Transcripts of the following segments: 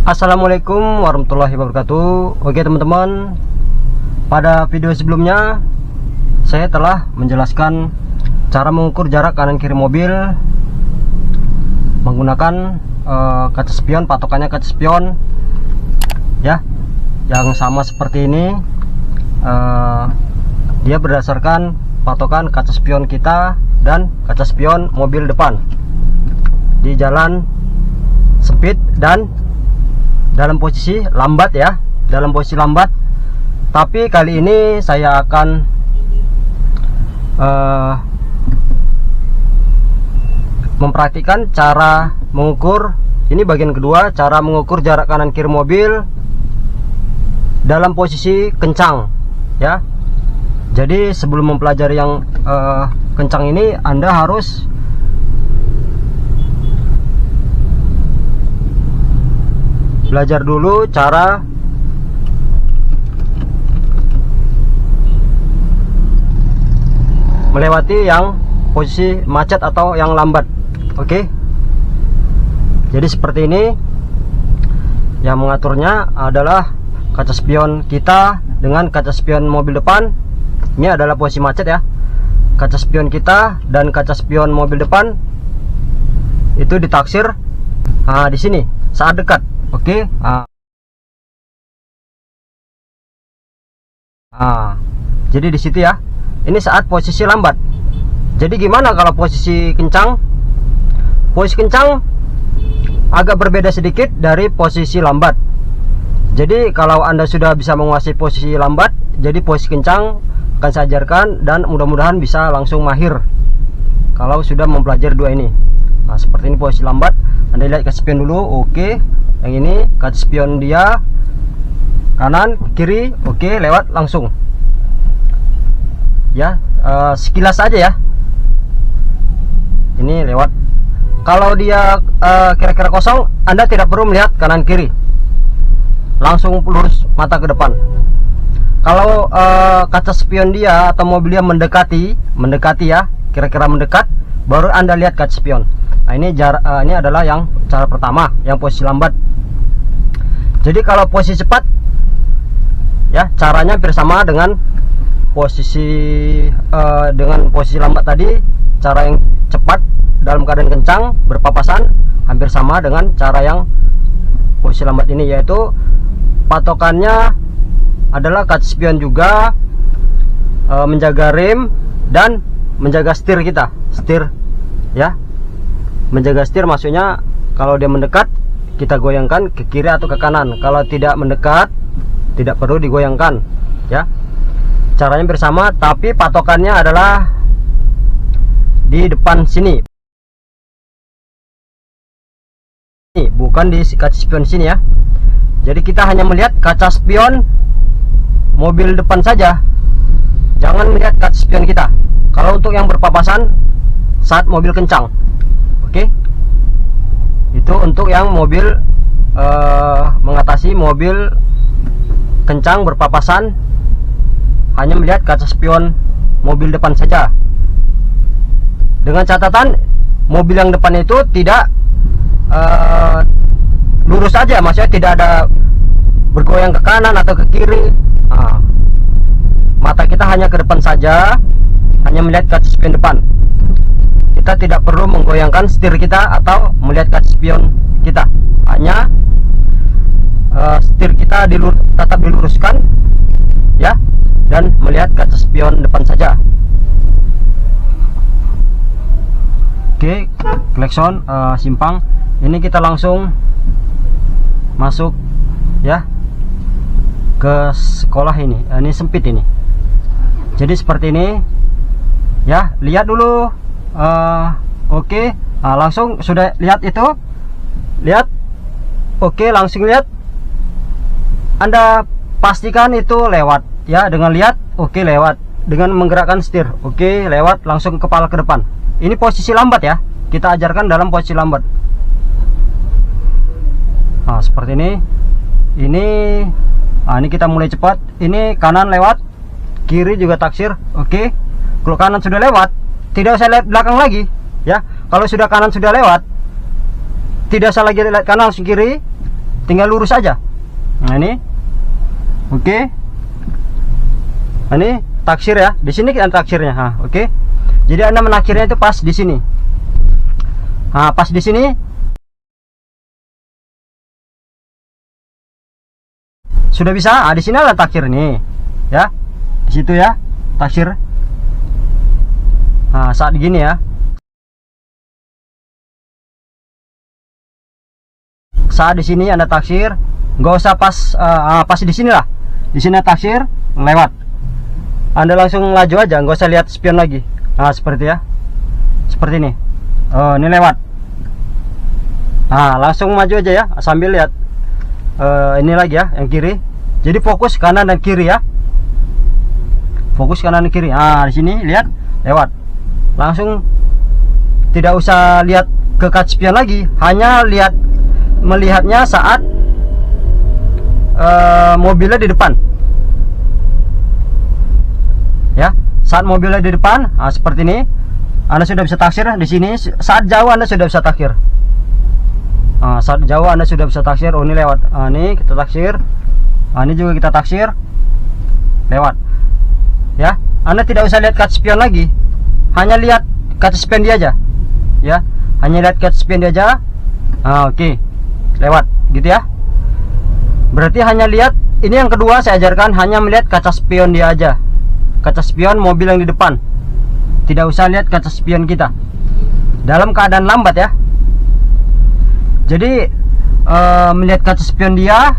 Assalamualaikum warahmatullahi wabarakatuh. Oke teman-teman, pada video sebelumnya saya telah menjelaskan cara mengukur jarak kanan kiri mobil menggunakan kaca spion, patokannya kaca spion ya, yang sama seperti ini. Dia berdasarkan patokan kaca spion kita dan kaca spion mobil depan di jalan sempit dan dalam posisi lambat ya, dalam posisi lambat. Tapi kali ini saya akan mempraktikkan cara mengukur, ini bagian kedua, cara mengukur jarak kanan kiri mobil dalam posisi kencang ya. Jadi sebelum mempelajari yang kencang ini, Anda harus belajar dulu cara melewati yang posisi macet atau yang lambat. Oke. Jadi seperti ini. Yang mengaturnya adalah kaca spion kita dengan kaca spion mobil depan. Ini adalah posisi macet ya. Kaca spion kita dan kaca spion mobil depan itu ditaksir di sini saat dekat. Oke. Jadi di situ ya. Ini saat posisi lambat. Jadi gimana kalau posisi kencang? Posisi kencang agak berbeda sedikit dari posisi lambat. Jadi kalau Anda sudah bisa menguasai posisi lambat, jadi posisi kencang akan saya ajarkan dan mudah-mudahan bisa langsung mahir kalau sudah mempelajari dua ini. Nah, seperti ini posisi lambat. Anda lihat kaca spion dulu. Oke. Yang ini kaca spion dia kanan kiri, oke, lewat langsung ya. Sekilas aja ya, ini lewat. Kalau dia kira-kira kosong, Anda tidak perlu melihat kanan kiri, langsung lurus mata ke depan. Kalau kaca spion dia atau mobil dia mendekati ya, kira-kira mendekat, baru Anda lihat kaca spion. Nah, ini adalah yang cara pertama, yang posisi lambat. Jadi kalau posisi cepat ya, caranya hampir sama dengan posisi lambat tadi. Cara yang cepat dalam keadaan kencang berpapasan hampir sama dengan cara yang posisi lambat ini, yaitu patokannya adalah kaca spion juga, menjaga rem dan menjaga setir kita. Setir ya, menjaga setir maksudnya kalau dia mendekat kita goyangkan ke kiri atau ke kanan. Kalau tidak mendekat tidak perlu digoyangkan ya. Caranya bersama, tapi patokannya adalah di depan sini, bukan di kaca spion sini ya. Jadi kita hanya melihat kaca spion mobil depan saja, jangan melihat kaca spion kita kalau untuk yang berpapasan saat mobil kencang. Oke. Itu untuk yang mobil mengatasi mobil kencang berpapasan, hanya melihat kaca spion mobil depan saja. Dengan catatan mobil yang depan itu tidak lurus saja, maksudnya tidak ada bergoyang ke kanan atau ke kiri. Mata kita hanya ke depan saja, hanya melihat kaca spion depan. Kita tidak perlu menggoyangkan setir kita atau melihat kaca spion kita, hanya setir kita tetap diluruskan ya, dan melihat kaca spion depan saja. Oke, klakson simpang. Ini kita langsung masuk ya ke sekolah ini. Ini sempit ini. Jadi seperti ini ya, lihat dulu. Oke. Langsung sudah lihat itu, lihat. Oke, langsung lihat. Anda pastikan itu lewat ya, dengan lihat. Oke, lewat. Dengan menggerakkan setir, oke, lewat, langsung kepala ke depan. Ini posisi lambat ya, kita ajarkan dalam posisi lambat. Nah, seperti ini. Ini kita mulai cepat. Ini kanan lewat, kiri juga taksir. Oke. Kalau kanan sudah lewat, tidak usah lihat belakang lagi ya. Kalau sudah kanan sudah lewat, tidak usah lagi lihat kanan langsung kiri, tinggal lurus aja. Nah ini, oke. Nah, ini taksir ya. Di sini kita taksirnya. Nah, oke. Jadi Anda menaksirnya itu pas di sini. Nah, pas di sini. Sudah bisa. Nah, di sini ada taksir nih. Ya. Di situ ya, taksir. Nah, saat gini ya. Saat di sini Anda taksir, nggak usah pas pas di sini lah. Di sini taksir lewat. Anda langsung laju aja, nggak usah lihat spion lagi. Nah, seperti ya. Seperti ini. Oh, ini lewat. Nah, langsung maju aja ya, sambil lihat ini lagi ya, yang kiri. Jadi fokus kanan dan kiri ya. Fokus kanan dan kiri. Nah, di sini lihat lewat. Langsung tidak usah lihat ke kaca spion lagi, hanya melihatnya saat mobilnya di depan. Ya, saat mobilnya di depan, nah, seperti ini, Anda sudah bisa taksir di sini. Saat jauh Anda sudah bisa taksir. Nah, saat jauh Anda sudah bisa taksir. Oh, ini lewat. Nah, ini kita taksir. Nah, ini juga kita taksir. Lewat. Ya, Anda tidak usah lihat kaca spion lagi. Hanya lihat kaca spion dia aja. Ya, hanya lihat kaca spion dia aja. Nah, oke. Lewat, gitu ya. Berarti hanya lihat. Ini yang kedua saya ajarkan, hanya melihat kaca spion dia aja. Kaca spion mobil yang di depan. Tidak usah lihat kaca spion kita dalam keadaan lambat ya. Jadi melihat kaca spion dia,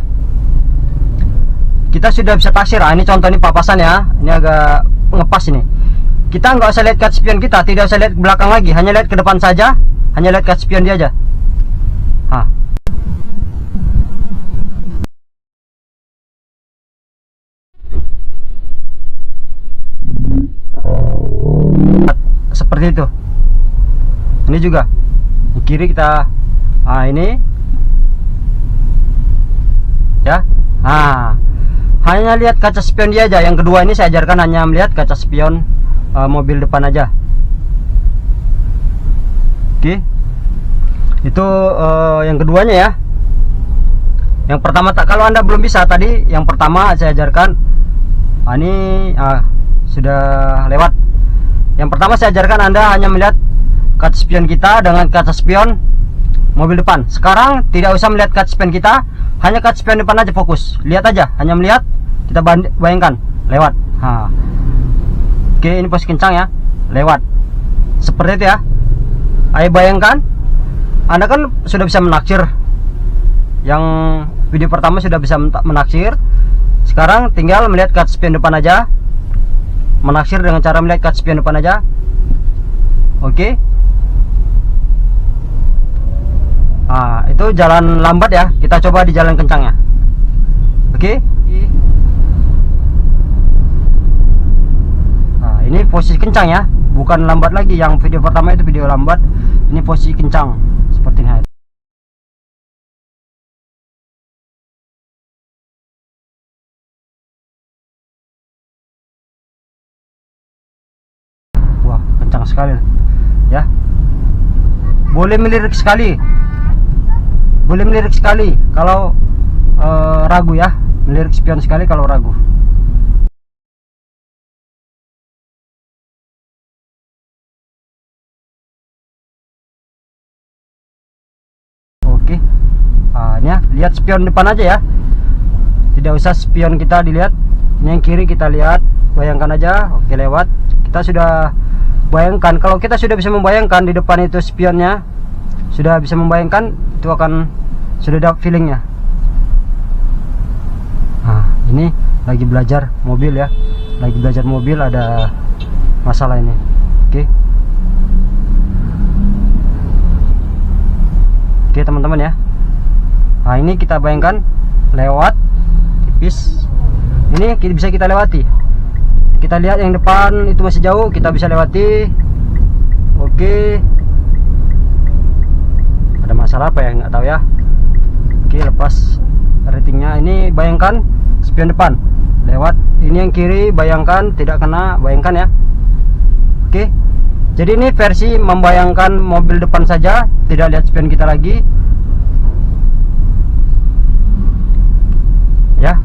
kita sudah bisa taksir. Nah, ini contoh, ini papasan ya. Ini agak ngepas ini. Kita nggak usah lihat kaca spion kita, tidak usah lihat ke belakang lagi, hanya lihat ke depan saja, hanya lihat kaca spion dia aja. Nah. Seperti itu. Ini juga di kiri kita, ini ya. Hanya lihat kaca spion dia aja. Yang kedua ini saya ajarkan hanya melihat kaca spion mobil depan aja. Oke. Itu yang keduanya ya. Yang pertama, kalau Anda belum bisa tadi, yang pertama saya ajarkan. Ini sudah lewat. Yang pertama saya ajarkan Anda hanya melihat kaca spion kita dengan kaca spion mobil depan. Sekarang tidak usah melihat kaca spion kita, hanya kaca spion depan aja, fokus. Lihat aja, hanya melihat. Kita bayangkan lewat. Oke, ini posisi kencang ya. Lewat. Seperti itu ya. Ayo bayangkan, Anda kan sudah bisa menaksir. Yang video pertama sudah bisa menaksir. Sekarang tinggal melihat kaca spion depan aja. Menaksir dengan cara melihat kaca spion depan aja. Oke. Itu jalan lambat ya. Kita coba di jalan kencang ya. Oke. Ini posisi kencang ya, bukan lambat lagi. Yang video pertama itu video lambat. Ini posisi kencang seperti ini. Wah, kencang sekali ya. Boleh melirik sekali. Boleh melirik sekali kalau ragu ya. Melirik spion sekali kalau ragu. Oke. Lihat spion depan aja ya. Tidak usah spion kita dilihat. Ini yang kiri kita lihat. Bayangkan aja. Oke, lewat. Kita sudah bayangkan. Kalau kita sudah bisa membayangkan di depan itu spionnya, sudah bisa membayangkan, itu akan sudah ada feelingnya. Ini lagi belajar mobil ya. Lagi belajar mobil, ada masalah ini. Oke. Oke teman-teman ya. Ini kita bayangkan lewat tipis. Ini bisa kita lewati. Kita lihat yang depan itu masih jauh, kita bisa lewati. Oke. Ada masalah apa ya, nggak tahu ya. Oke, lepas ratingnya. Ini bayangkan spion depan lewat. Ini yang kiri, bayangkan tidak kena, bayangkan ya. Oke. Jadi ini versi membayangkan mobil depan saja, tidak lihat spion kita lagi.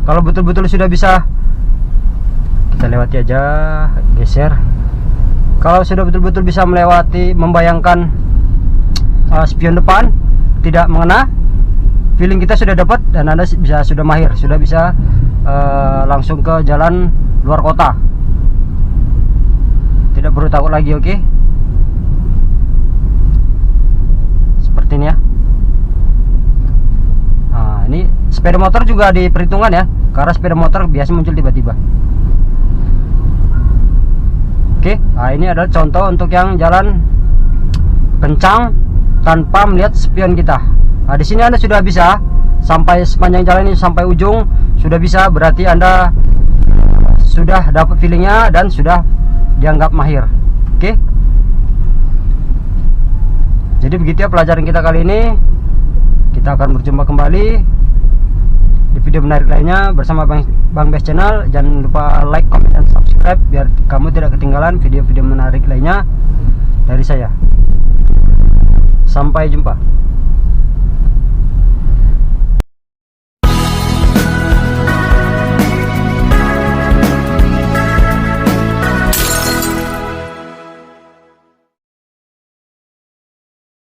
Kalau betul-betul sudah bisa, kita lewati aja, geser. Kalau sudah betul-betul bisa melewati, membayangkan spion depan tidak mengena, feeling kita sudah dapat dan Anda sudah mahir, sudah bisa langsung ke jalan luar kota. Tidak perlu takut lagi, oke? Seperti ini ya. Nah, ini sepeda motor juga diperhitungkan ya, karena sepeda motor biasa muncul tiba-tiba. Oke, nah ini adalah contoh untuk yang jalan kencang tanpa melihat spion kita. Nah, di sini Anda sudah bisa sampai sepanjang jalan ini sampai ujung sudah bisa, berarti Anda sudah dapat feelingnya dan sudah dianggap mahir. Oke. Jadi begitu ya pelajaran kita kali ini. Kita akan berjumpa kembali di video menarik lainnya bersama Bang Bes Channel. Jangan lupa like, comment, dan subscribe biar kamu tidak ketinggalan video-video menarik lainnya dari saya. Sampai jumpa.